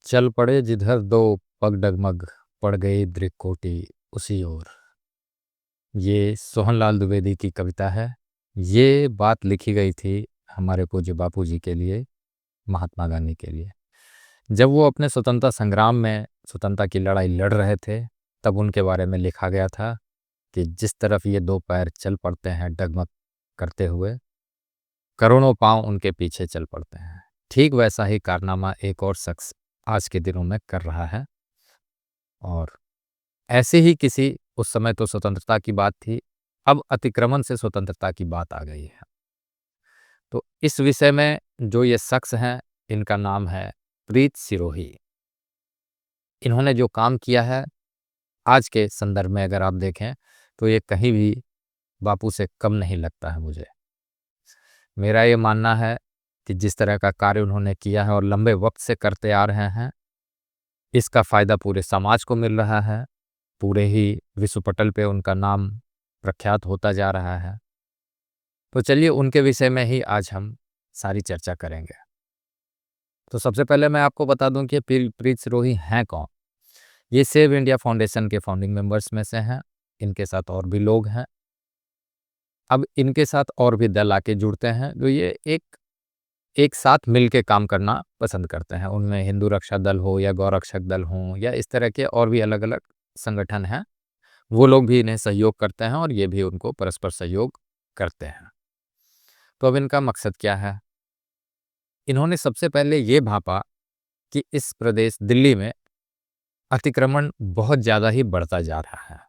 चल पड़े जिधर दो पग डगमग, पड़ गई दृक्कोटि उसी ओर। ये सोहनलाल द्विवेदी की कविता है। ये बात लिखी गई थी हमारे पूज्य बापू जी के लिए, महात्मा गांधी के लिए। जब वो अपने स्वतंत्रता संग्राम में स्वतंत्रता की लड़ाई लड़ रहे थे, तब उनके बारे में लिखा गया था कि जिस तरफ ये दो पैर चल पड़ते हैं डगमग करते हुए, करोड़ों पांव उनके पीछे चल पड़ते हैं। ठीक वैसा ही कारनामा एक और शख्स आज के दिनों में कर रहा है। और ऐसे ही किसी, उस समय तो स्वतंत्रता की बात थी, अब अतिक्रमण से स्वतंत्रता की बात आ गई है। तो इस विषय में जो ये शख्स हैं, इनका नाम है प्रीत सिरोही। इन्होंने जो काम किया है आज के संदर्भ में अगर आप देखें, तो ये कहीं भी बापू से कम नहीं लगता है मुझे। मेरा ये मानना है कि जिस तरह का कार्य उन्होंने किया है और लंबे वक्त से करते आ रहे हैं, इसका फ़ायदा पूरे समाज को मिल रहा है। पूरे ही विश्व पटल पे उनका नाम प्रख्यात होता जा रहा है। तो चलिए उनके विषय में ही आज हम सारी चर्चा करेंगे। तो सबसे पहले मैं आपको बता दूं कि प्रीत सिरोही हैं कौन। ये सेव इंडिया फाउंडेशन के फाउंडिंग मेंबर्स में से हैं। इनके साथ और भी लोग हैं। अब इनके साथ और भी दल आके जुड़ते हैं जो ये एक एक साथ मिल के काम करना पसंद करते हैं। उनमें हिंदू रक्षा दल हो या गौरक्षक दल हो या इस तरह के और भी अलग अलग संगठन हैं, वो लोग भी इन्हें सहयोग करते हैं और ये भी उनको परस्पर सहयोग करते हैं। तो अब इनका मकसद क्या है? इन्होंने सबसे पहले ये भांपा कि इस प्रदेश दिल्ली में अतिक्रमण बहुत ज़्यादा ही बढ़ता जा रहा है।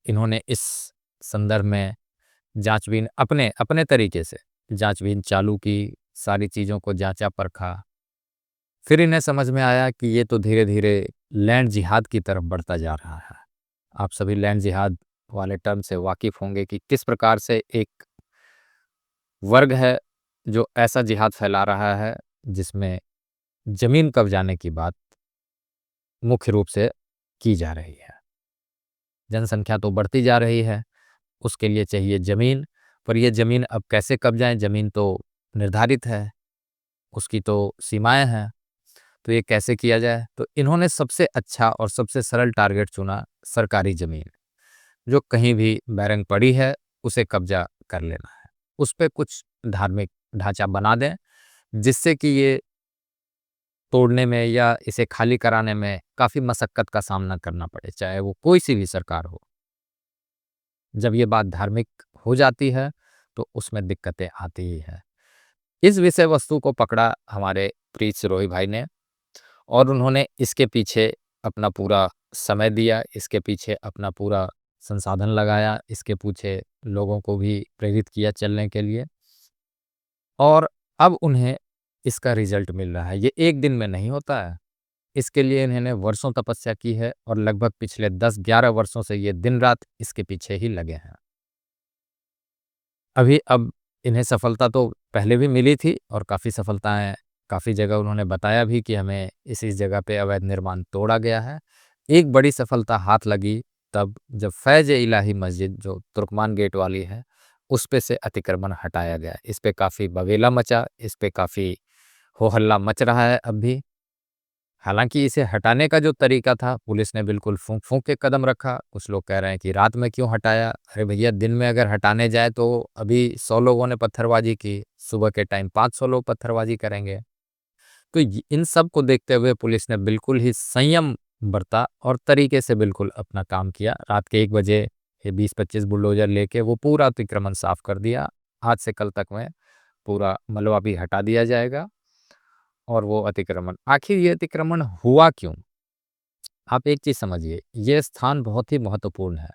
इन्होंने इस संदर्भ में जांचबीन अपने अपने तरीके से जांचबीन चालू की, सारी चीज़ों को जांचा परखा। फिर इन्हें समझ में आया कि ये तो धीरे धीरे लैंड जिहाद की तरफ बढ़ता जा रहा है। आप सभी लैंड जिहाद वाले टर्म से वाकिफ होंगे कि किस प्रकार से एक वर्ग है जो ऐसा जिहाद फैला रहा है जिसमें जमीन कब्जाने की बात मुख्य रूप से की जा रही है। जनसंख्या तो बढ़ती जा रही है, उसके लिए चाहिए ज़मीन, पर ये ज़मीन अब कैसे कब्जाएं? ज़मीन तो निर्धारित है, उसकी तो सीमाएं हैं, तो ये कैसे किया जाए? तो इन्होंने सबसे अच्छा और सबसे सरल टारगेट चुना, सरकारी ज़मीन जो कहीं भी बैरंग पड़ी है उसे कब्जा कर लेना है। उस पे कुछ धार्मिक ढांचा बना दें जिससे कि ये तोड़ने में या इसे खाली कराने में काफ़ी मशक्कत का सामना करना पड़े, चाहे वो कोई सी भी सरकार हो। जब ये बात धार्मिक हो जाती है तो उसमें दिक्कतें आती ही है। इस विषय वस्तु को पकड़ा हमारे प्रीत सिरोही भाई ने और उन्होंने इसके पीछे अपना पूरा समय दिया, इसके पीछे अपना पूरा संसाधन लगाया, इसके पीछे लोगों को भी प्रेरित किया चलने के लिए। और अब उन्हें इसका रिजल्ट मिल रहा है। ये एक दिन में नहीं होता है, इसके लिए इन्होंने वर्षों तपस्या की है और लगभग पिछले 10-11 वर्षों से ये दिन रात इसके पीछे ही लगे हैं। अभी अब इन्हें सफलता तो पहले भी मिली थी और काफ़ी सफलताएँ, काफ़ी जगह उन्होंने बताया भी कि हमें इस जगह पे अवैध निर्माण तोड़ा गया है। एक बड़ी सफलता हाथ लगी तब जब फैज़-ए-इलाही मस्जिद जो तुर्कमान गेट वाली है, उस पे से अतिक्रमण हटाया गया। इस पे काफ़ी बवेला मचा, इस पे काफ़ी हो हल्ला मच रहा है अब भी। हालाँकि इसे हटाने का जो तरीका था, पुलिस ने बिल्कुल फूँक-फूँक के कदम रखा। कुछ लोग कह रहे हैं कि रात में क्यों हटाया? अरे भैया, दिन में अगर हटाने जाए तो अभी 100 लोगों ने पत्थरबाजी की, सुबह के टाइम 500 लोग पत्थरबाजी करेंगे। तो इ इन सब को देखते हुए पुलिस ने बिल्कुल ही संयम बरता और तरीके से बिल्कुल अपना काम किया। रात के 1 बजे ये 20-25 बुलडोज़र लेके वो पूरा अतिक्रमण साफ़ कर दिया। आज से कल तक में पूरा मलबा भी हटा दिया जाएगा और वो अतिक्रमण, आखिर ये अतिक्रमण हुआ क्यों? आप एक चीज़ समझिए, ये स्थान बहुत ही महत्वपूर्ण है।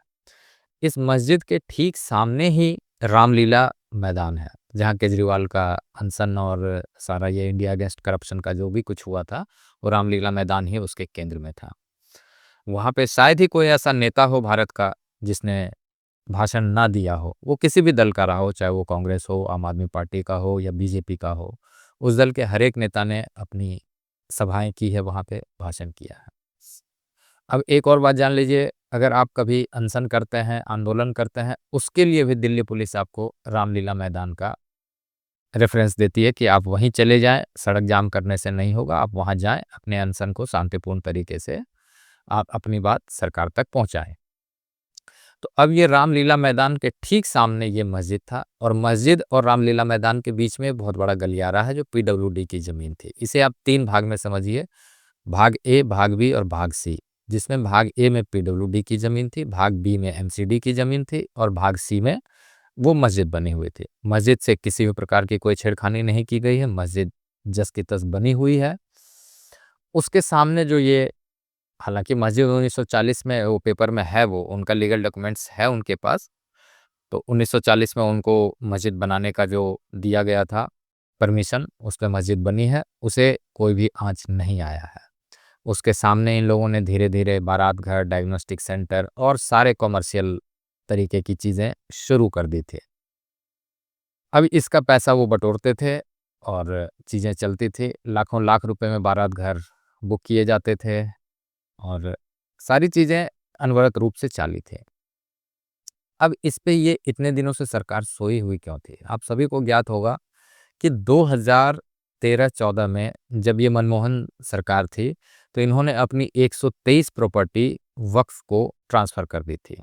इस मस्जिद के ठीक सामने ही रामलीला मैदान है, जहाँ केजरीवाल का अनशन और सारा ये इंडिया अगेंस्ट करप्शन का जो भी कुछ हुआ था, वो रामलीला मैदान ही उसके केंद्र में था। वहाँ पे शायद ही कोई ऐसा नेता हो भारत का जिसने भाषण ना दिया हो, वो किसी भी दल का रहा हो, चाहे वो कांग्रेस हो, आम आदमी पार्टी का हो या बीजेपी का हो। उस दल के हर एक नेता ने अपनी सभाएँ की है, वहाँ पे भाषण किया है। अब एक और बात जान लीजिए, अगर आप कभी अनशन करते हैं, आंदोलन करते हैं, उसके लिए भी दिल्ली पुलिस आपको रामलीला मैदान का रेफरेंस देती है कि आप वहीं चले जाएं, सड़क जाम करने से नहीं होगा, आप वहां जाएं, अपने अनशन को शांतिपूर्ण तरीके से आप अपनी बात सरकार तक पहुंचाएं। तो अब ये रामलीला मैदान के ठीक सामने ये मस्जिद था, और मस्जिद और रामलीला मैदान के बीच में बहुत बड़ा गलियारा है जो पीडब्ल्यूडी की ज़मीन थी। इसे आप 3 भाग में समझिए, भाग ए, भाग बी और भाग सी, जिसमें भाग ए में पीडब्ल्यूडी की ज़मीन थी, भाग बी में एमसीडी की ज़मीन थी और भाग सी में वो मस्जिद बनी हुई थी। मस्जिद से किसी भी प्रकार की कोई छेड़खानी नहीं की गई है, मस्जिद जस की तस बनी हुई है। उसके सामने जो ये, हालाँकि मस्जिद 1940 में वो पेपर में है, वो उनका लीगल डॉक्यूमेंट्स है उनके पास। तो 1940 में उनको मस्जिद बनाने का जो दिया गया था परमिशन, उस पे मस्जिद बनी है, उसे कोई भी आँच नहीं आया है। उसके सामने इन लोगों ने धीरे-धीरे बारात घर, डायग्नोस्टिक सेंटर और सारे कमर्शियल तरीके की चीज़ें शुरू कर दी थी। अब इसका पैसा वो बटोरते थे और चीज़ें चलती थी। लाखों लाख रुपए में बारात घर बुक किए जाते थे और सारी चीज़ें अनवरत रूप से चाली थी। अब इस पे ये इतने दिनों से सरकार सोई हुई क्यों थी? आप सभी को ज्ञात होगा कि 2013-14 में जब ये मनमोहन सरकार थी, तो इन्होंने अपनी 123 प्रॉपर्टी वक्फ को ट्रांसफ़र कर दी थी।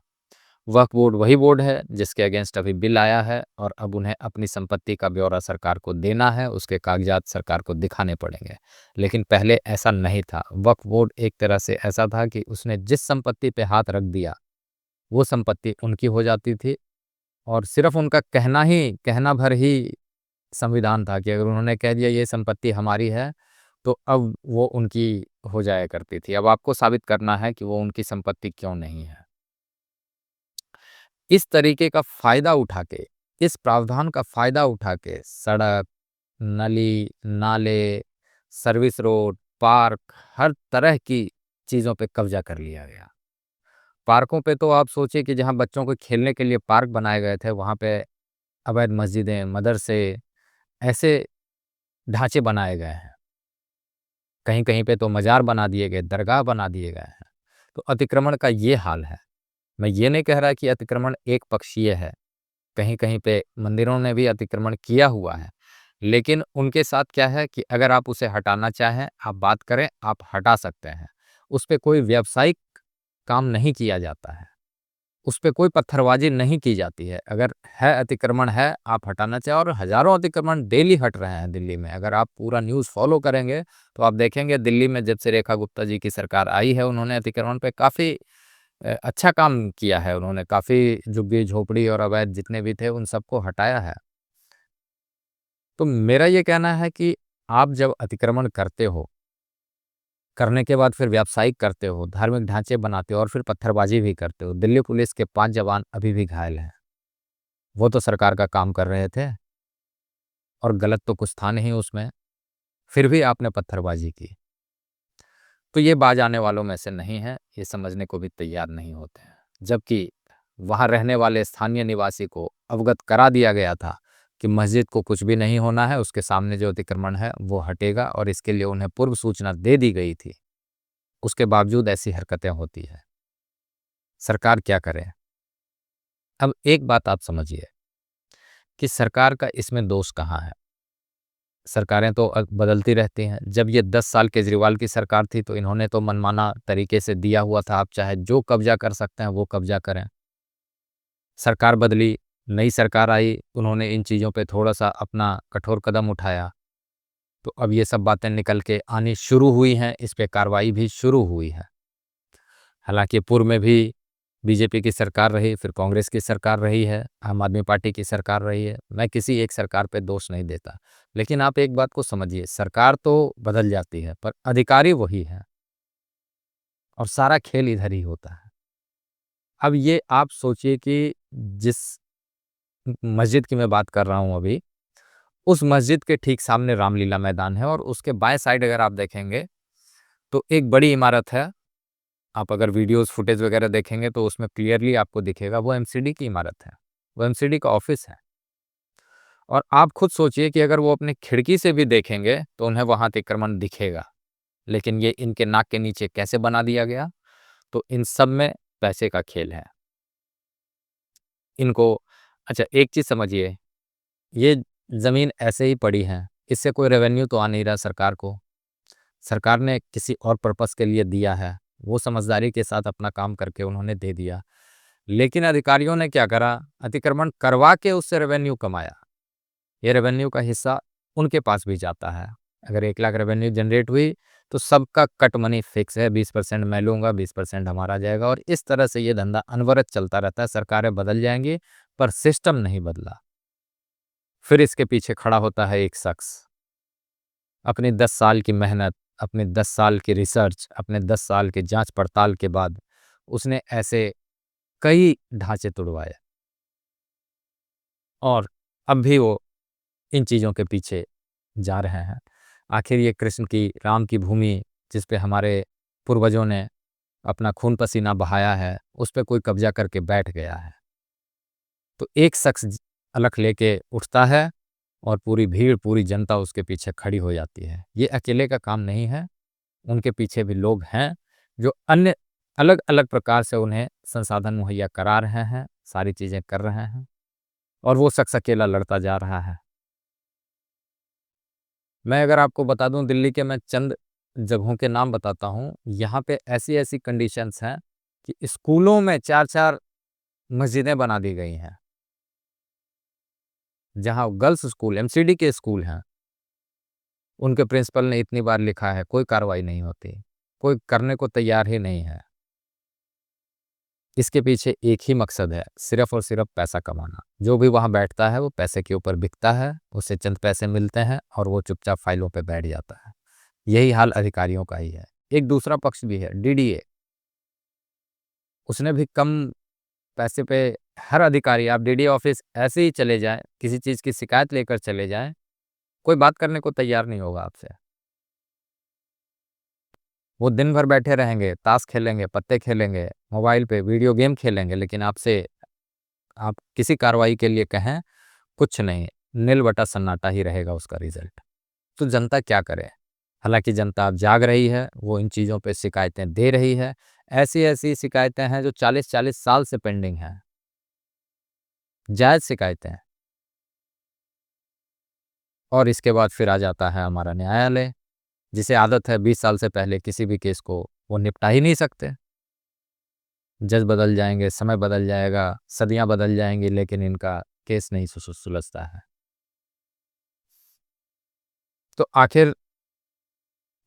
वक्फ बोर्ड वही बोर्ड है जिसके अगेंस्ट अभी बिल आया है, और अब उन्हें अपनी संपत्ति का ब्यौरा सरकार को देना है, उसके कागजात सरकार को दिखाने पड़ेंगे। लेकिन पहले ऐसा नहीं था। वक्फ बोर्ड एक तरह से ऐसा था कि उसने जिस संपत्ति पे हाथ रख दिया, वो संपत्ति उनकी हो जाती थी, और सिर्फ़ उनका कहना भर ही संविधान था कि अगर उन्होंने कह दिया ये संपत्ति हमारी है, तो अब वो उनकी हो जाया करती थी। अब आपको साबित करना है कि वो उनकी संपत्ति क्यों नहीं है। इस तरीके का फ़ायदा उठा के, इस प्रावधान का फ़ायदा उठा के सड़क, नली, नाले, सर्विस रोड, पार्क, हर तरह की चीज़ों पे कब्ज़ा कर लिया गया। पार्कों पे तो आप सोचिए कि जहाँ बच्चों को खेलने के लिए पार्क बनाए गए थे, वहाँ पे अवैध मस्जिदें, मदरसे, ऐसे ढांचे बनाए गए हैं। कहीं-कहीं पे तो मज़ार बना दिए गए, दरगाह बना दिए गए हैं। तो अतिक्रमण का ये हाल है। मैं ये नहीं कह रहा कि अतिक्रमण एक पक्षीय है। कहीं-कहीं पे मंदिरों ने भी अतिक्रमण किया हुआ है। लेकिन उनके साथ क्या है कि अगर आप उसे हटाना चाहें, आप बात करें, आप हटा सकते हैं। उस पे कोई व्यावसायिक काम नहीं किया जाता है। उस पे कोई पत्थरबाजी नहीं की जाती है। अगर है अतिक्रमण है, आप हटाना चाहें, और हज़ारों अतिक्रमण डेली हट रहे हैं दिल्ली में। अगर आप पूरा न्यूज़ फ़ॉलो करेंगे, तो आप देखेंगे दिल्ली में जब से रेखा गुप्ता जी की सरकार आई है, उन्होंने अतिक्रमण पे काफ़ी अच्छा काम किया है। उन्होंने काफ़ी झुग्गी-झोपड़ी और अवैध जितने भी थे, उन सबको हटाया है। तो मेरा ये कहना है कि आप जब अतिक्रमण करते हो, करने के बाद फिर व्यावसायिक करते हो, धार्मिक ढांचे बनाते हो और फिर पत्थरबाजी भी करते हो। दिल्ली पुलिस के 5 जवान अभी भी घायल हैं। वो तो सरकार का काम कर रहे थे, और गलत तो कुछ था नहीं उसमें, फिर भी आपने पत्थरबाजी की। तो ये बाज आने वालों में से नहीं है, ये समझने को भी तैयार नहीं होते हैं। जबकि वहाँ रहने वाले स्थानीय निवासी को अवगत करा दिया गया था कि मस्जिद को कुछ भी नहीं होना है, उसके सामने जो अतिक्रमण है वो हटेगा, और इसके लिए उन्हें पूर्व सूचना दे दी गई थी। उसके बावजूद ऐसी हरकतें होती हैं। सरकार क्या करे? अब एक बात आप समझिए कि सरकार का इसमें दोष कहाँ है? सरकारें तो बदलती रहती हैं। जब ये 10 साल केजरीवाल की सरकार थी, तो इन्होंने तो मनमाना तरीके से दिया हुआ था, आप चाहे जो कब्ज़ा कर सकते हैं वो कब्ज़ा करें। सरकार बदली, नई सरकार आई, उन्होंने इन चीज़ों पे थोड़ा-सा अपना कठोर कदम उठाया, तो अब ये सब बातें निकल के आनी शुरू हुई हैं, इस पे कार्रवाई भी शुरू हुई है। हालाँकि पूर्व में भी बीजेपी की सरकार रही, फिर कांग्रेस की सरकार रही है, आम आदमी पार्टी की सरकार रही है। मैं किसी एक सरकार पे दोष नहीं देता। लेकिन आप एक बात को समझिए, सरकार तो बदल जाती है, पर अधिकारी वही हैं, और सारा खेल इधर ही होता है। अब ये आप सोचिए कि जिस मस्जिद की मैं बात कर रहा हूँ अभी, उस मस्जिद के ठीक सामने रामलीला मैदान है, और उसके बाएँ साइड अगर आप देखेंगे, तो एक बड़ी इमारत है। आप अगर वीडियोज़, फुटेज वगैरह देखेंगे तो उसमें क्लियरली आपको दिखेगा, वो एमसीडी की इमारत है। वो एमसीडी का ऑफ़िस है, और आप खुद सोचिए कि अगर वो अपनी खिड़की से भी देखेंगे, तो उन्हें वहाँ अतिक्रमण दिखेगा। लेकिन ये इनके नाक के नीचे कैसे बना दिया गया? तो इन सब में पैसे का खेल है। इनको, अच्छा एक चीज़ समझिए, ये ज़मीन ऐसे ही पड़ी है, इससे कोई रेवेन्यू तो आ नहीं रहा सरकार को। सरकार ने किसी और पर्पस के लिए दिया है, वो समझदारी के साथ अपना काम करके उन्होंने दे दिया। लेकिन अधिकारियों ने क्या करा, अतिक्रमण करवा के उससे रेवेन्यू कमाया। ये रेवेन्यू का हिस्सा उनके पास भी जाता है। अगर 1 लाख रेवेन्यू जनरेट हुई तो सबका कट मनी फिक्स है, 20% मैं लूँगा, 20% हमारा जाएगा, और इस तरह से ये धंधा अनवरत चलता रहता है। सरकारें बदल जाएंगी पर सिस्टम नहीं बदला। फिर इसके पीछे खड़ा होता है एक शख्स, अपनी 10 साल की मेहनत, अपने 10 साल की रिसर्च, अपने 10 साल की जांच पड़ताल के बाद उसने ऐसे कई ढांचे तुड़वाए, और अब भी वो इन चीज़ों के पीछे जा रहे हैं। आखिर ये कृष्ण की, राम की भूमि, जिस पे हमारे पूर्वजों ने अपना खून पसीना बहाया है, उस पे कोई कब्जा करके बैठ गया है। तो एक शख्स अलख लेके उठता है और पूरी भीड़, पूरी जनता उसके पीछे खड़ी हो जाती है। ये अकेले का काम नहीं है, उनके पीछे भी लोग हैं जो अन्य अलग अलग प्रकार से उन्हें संसाधन मुहैया करा रहे हैं, सारी चीज़ें कर रहे हैं, और वो शख्स अकेला लड़ता जा रहा है। मैं अगर आपको बता दूं, दिल्ली के मैं चंद जगहों के नाम बताता हूं, यहाँ पे ऐसी ऐसी कंडीशंस हैं कि स्कूलों में 4-4 मस्जिदें बना दी गई हैं। जहाँ गर्ल्स स्कूल, एमसीडी के स्कूल हैं, उनके प्रिंसिपल ने इतनी बार लिखा है, कोई कार्रवाई नहीं होती, कोई करने को तैयार ही नहीं है। इसके पीछे एक ही मकसद है, सिर्फ और सिर्फ पैसा कमाना। जो भी वहाँ बैठता है वो पैसे के ऊपर बिकता है, उसे चंद पैसे मिलते हैं और वो चुपचाप फाइलों पे बैठ जाता है। यही हाल अधिकारियों का ही है। एक दूसरा पक्ष भी है, डीडीए। उसने भी कम पैसे पे, हर अधिकारी, आप डीडीए ऑफिस ऐसे ही चले जाएं, किसी चीज़ की शिकायत लेकर चले जाएं, कोई बात करने को तैयार नहीं होगा आपसे। वो दिन भर बैठे रहेंगे, ताश खेलेंगे, पत्ते खेलेंगे, मोबाइल पे वीडियो गेम खेलेंगे, लेकिन आपसे आप किसी कार्रवाई के लिए कहें, कुछ नहीं, नील बटा सन्नाटा ही रहेगा उसका रिजल्ट। तो जनता क्या करे? हालांकि जनता अब जाग रही है, वो इन चीज़ों पे शिकायतें दे रही है। ऐसी ऐसी शिकायतें हैं जो 40-40 साल से पेंडिंग हैं, जायज़ शिकायतें हैं। और इसके बाद फिर आ जाता है हमारा न्यायालय, जिसे आदत है 20 साल से पहले किसी भी केस को वो निपटा ही नहीं सकते। जज बदल जाएंगे, समय बदल जाएगा, सदियां बदल जाएंगी, लेकिन इनका केस नहीं सुलझता है। तो आखिर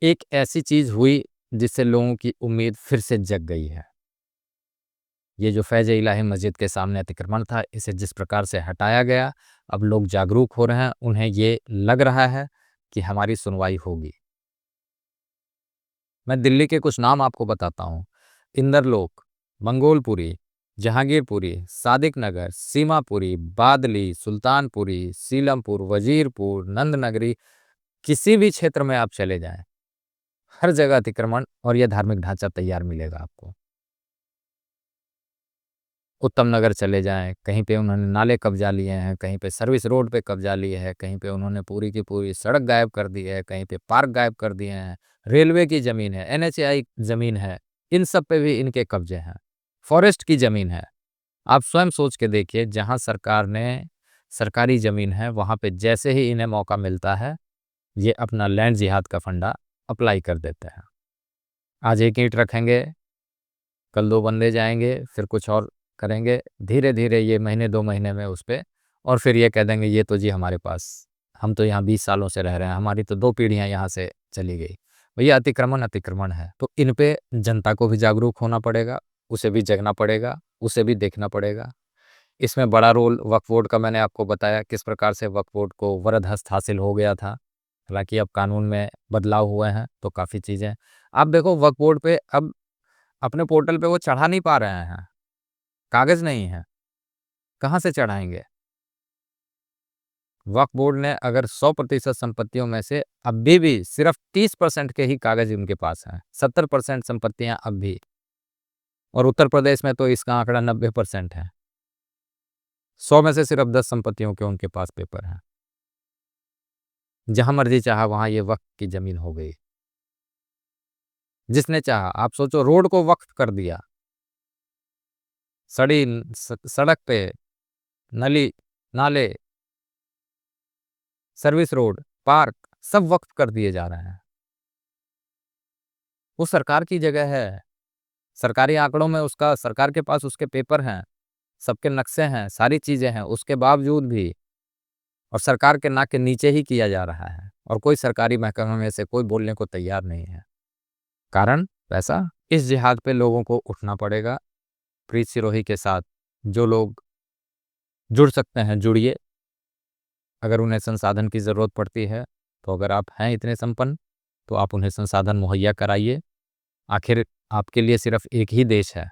एक ऐसी चीज हुई जिससे लोगों की उम्मीद फिर से जग गई है। ये जो फैज़ इलाही मस्जिद के सामने अतिक्रमण था, इसे जिस प्रकार से हटाया गया, अब लोग जागरूक हो रहे हैं, उन्हें ये लग रहा है कि हमारी सुनवाई होगी। मैं दिल्ली के कुछ नाम आपको बताता हूँ। इंदरलोक, मंगोलपुरी, जहांगीरपुरी, सादिक नगर, सीमापुरी, बादली, सुल्तानपुरी, सीलमपुर, वजीरपुर, नंदनगरी, किसी भी क्षेत्र में आप चले जाएं, हर जगह अतिक्रमण और यह धार्मिक ढांचा तैयार मिलेगा आपको। उत्तम नगर चले जाएं, कहीं पे उन्होंने नाले कब्जा लिए हैं, कहीं पे सर्विस रोड पे कब्जा लिए है, कहीं पे उन्होंने पूरी की पूरी सड़क गायब कर दी है, कहीं पे पार्क गायब कर दिए हैं, रेलवे की ज़मीन है, एनएचएआई ज़मीन है, इन सब पे भी इनके कब्जे हैं। फॉरेस्ट की ज़मीन है। आप स्वयं सोच के देखिए, जहाँ सरकार ने सरकारी ज़मीन है, वहाँ पे जैसे ही इन्हें मौका मिलता है, ये अपना लैंड जिहाद का फंडा अप्लाई कर देते हैं। आज एक ईंट रखेंगे, कल 2 बंदे जाएँगे, फिर कुछ और करेंगे, धीरे-धीरे ये महीने 2 महीने में उस पे, और फिर ये कह देंगे ये तो जी हमारे पास, हम तो यहाँ 20 सालों से रह रहे हैं, हमारी तो 2 पीढ़ियाँ यहाँ से चली गई। भैया अतिक्रमण अतिक्रमण है, तो इन पे जनता को भी जागरूक होना पड़ेगा, उसे भी जगना पड़ेगा, उसे भी देखना पड़ेगा। इसमें बड़ा रोल वक्फ बोर्ड का मैंने आपको बताया, किस प्रकार से वक्फ बोर्ड को वरदहस्त हासिल हो गया था। हालाँकि अब कानून में बदलाव हुए हैं, तो काफ़ी चीज़ें आप देखो, वक्फ बोर्ड पे अब अपने पोर्टल पे वो चढ़ा नहीं पा रहे हैं, कागज़ नहीं है, कहाँ से चढ़ाएँगे? वक्फ बोर्ड ने अगर 100% संपत्तियों में से अभी भी सिर्फ 30% के ही कागज़ उनके पास हैं, 70% संपत्तियाँ अब भी, और उत्तर प्रदेश में तो इसका आंकड़ा 90% है। 100 में से सिर्फ 10 संपत्तियों के उनके पास पेपर हैं। जहाँ मर्ज़ी चाहा वहाँ ये वक़्फ की ज़मीन हो गई। जिसने चाहा, आप सोचो, रोड को वक़्फ कर दिया, सड़क पे नली, नाले, सर्विस रोड, पार्क सब वक्फ कर दिए जा रहे हैं। वो सरकार की जगह है, सरकारी आंकड़ों में उसका, सरकार के पास उसके पेपर हैं, सबके नक्शे हैं, सारी चीज़ें हैं, उसके बावजूद भी और सरकार के नाक के नीचे ही किया जा रहा है और कोई सरकारी महकमे में से कोई बोलने को तैयार नहीं है। कारण पैसा। इस जिहाद पे लोगों को उठना पड़ेगा। प्रीत सिरोही के साथ जो लोग जुड़ सकते हैं जुड़िए। अगर उन्हें संसाधन की ज़रूरत पड़ती है तो अगर आप हैं इतने संपन्न तो आप उन्हें संसाधन मुहैया कराइए। आखिर आपके लिए सिर्फ एक ही देश है,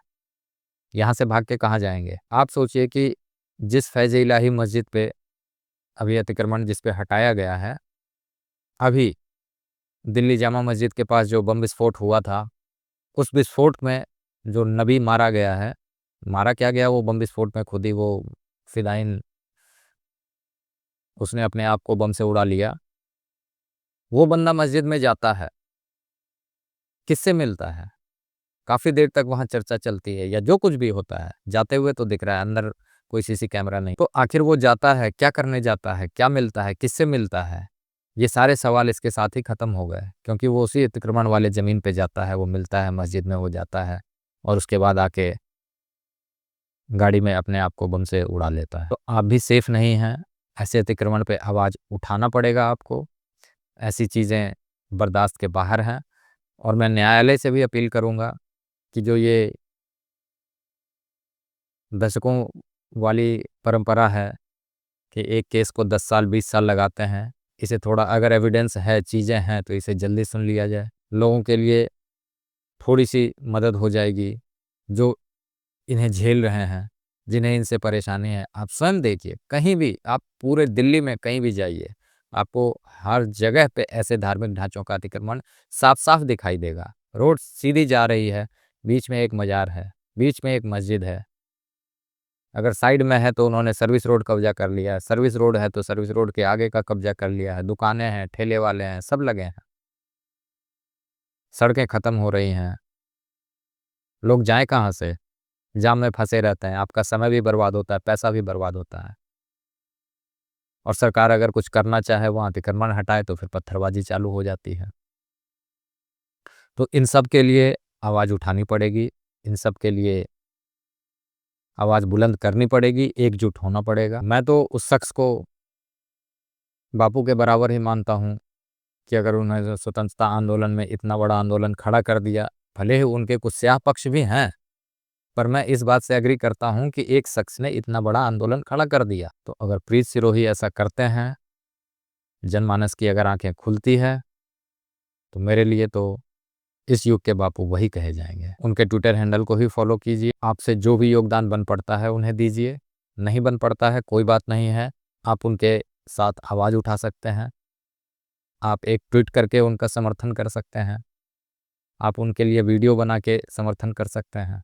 यहाँ से भाग के कहाँ जाएंगे। आप सोचिए कि जिस फैज़ इलाही मस्जिद पे अभी अतिक्रमण जिस पे हटाया गया है, अभी दिल्ली जामा मस्जिद के पास जो बम विस्फोट हुआ था, उस विस्फोट में जो नबी मारा गया है, मारा क्या गया, वो बम विस्फोट में खुद ही वो फिदाइन, उसने अपने आप को बम से उड़ा लिया। वो बंदा मस्जिद में जाता है, किससे मिलता है? काफ़ी देर तक वहाँ चर्चा चलती है या जो कुछ भी होता है, जाते हुए तो दिख रहा है, अंदर कोई सीसी कैमरा नहीं। तो आखिर वो जाता है, क्या करने जाता है, क्या मिलता है, किससे मिलता है? ये सारे सवाल इसके साथ ही ख़त्म हो गए, क्योंकि वो उसी अतिक्रमण वाले ज़मीन पे जाता है, वो मिलता है मस्जिद में, वो जाता है और उसके बाद आके गाड़ी में अपने आप को बम से उड़ा लेता है। तो आप भी सेफ नहीं हैं। ऐसे अतिक्रमण पे आवाज़ उठाना पड़ेगा आपको। ऐसी चीज़ें बर्दाश्त के बाहर हैं और मैं न्यायालय से भी अपील करूँगा कि जो ये दशकों वाली परंपरा है कि एक केस को 10 साल 20 साल लगाते हैं, इसे थोड़ा, अगर एविडेंस है, चीज़ें हैं, तो इसे जल्दी सुन लिया जाए। लोगों के लिए थोड़ी-सी मदद हो जाएगी, जो इन्हें झेल रहे हैं, जिन्हें इनसे परेशानी है। आप स्वयं देखिए, कहीं भी आप पूरे दिल्ली में कहीं भी जाइए, आपको हर जगह पे ऐसे धार्मिक ढांचों का अतिक्रमण साफ-साफ दिखाई देगा। रोड सीधी जा रही है, बीच में एक मज़ार है, बीच में एक मस्जिद है। अगर साइड में है तो उन्होंने सर्विस रोड कब्जा कर लिया है, सर्विस रोड है तो सर्विस रोड के आगे का कब्जा कर लिया है, दुकानें हैं, ठेले वाले हैं, सब लगे हैं। सड़कें ख़त्म हो रही हैं, लोग जाएँ कहाँ से? जाम में फँसे रहते हैं, आपका समय भी बर्बाद होता है, पैसा भी बर्बाद होता है। और सरकार अगर कुछ करना चाहे, वहाँ अतिक्रमण हटाए, तो फिर पत्थरबाजी चालू हो जाती है। तो इन सब के लिए आवाज़ उठानी पड़ेगी, इन सब के लिए आवाज़ बुलंद करनी पड़ेगी, एकजुट होना पड़ेगा। मैं तो उस शख्स को बापू के बराबर ही मानता हूँ कि अगर उन्होंने स्वतंत्रता आंदोलन में इतना बड़ा आंदोलन खड़ा कर दिया, भले ही उनके कुछ स्याह पक्ष भी हैं, पर मैं इस बात से एग्री करता हूँ कि एक शख्स ने इतना बड़ा आंदोलन खड़ा कर दिया। तो अगर प्रीत सिरोही ऐसा करते हैं, जनमानस की अगर आंखें खुलती है, तो मेरे लिए तो इस युग के बापू वही कहे जाएंगे। उनके ट्विटर हैंडल को ही फॉलो कीजिए, आपसे जो भी योगदान बन पड़ता है उन्हें दीजिए, नहीं बन पड़ता है कोई बात नहीं है, आप उनके साथ आवाज़ उठा सकते हैं, आप एक ट्वीट करके उनका समर्थन कर सकते हैं, आप उनके लिए वीडियो बना के समर्थन कर सकते हैं।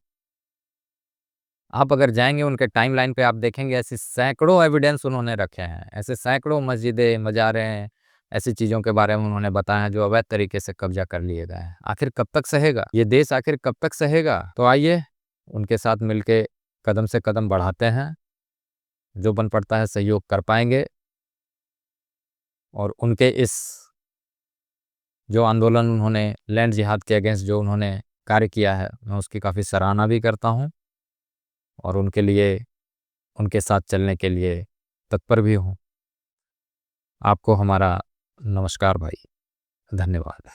आप अगर जाएँगे उनके टाइमलाइन पे, आप देखेंगे ऐसे सैकड़ों एविडेंस उन्होंने रखे हैं, ऐसे सैकड़ों मस्जिदें, मज़ारें, ऐसी चीज़ों के बारे में उन्होंने बताया है जो अवैध तरीके से कब्ज़ा कर लिए गए हैं। आखिर कब तक सहेगा? ये देश आखिर कब तक सहेगा? तो आइए उनके साथ मिलके कदम से कदम बढ़ाते हैं, जो बन पड़ता है सहयोग कर पाएँगे और उनके इस जो आंदोलन उन्होंने लैंड जिहाद के अगेंस्ट जो उन्होंने कार्य किया है, मैं उसकी काफ़ी सराहना भी करता हूँ और उनके लिए, उनके साथ चलने के लिए तत्पर भी हूँ। आपको हमारा नमस्कार भाई, धन्यवाद।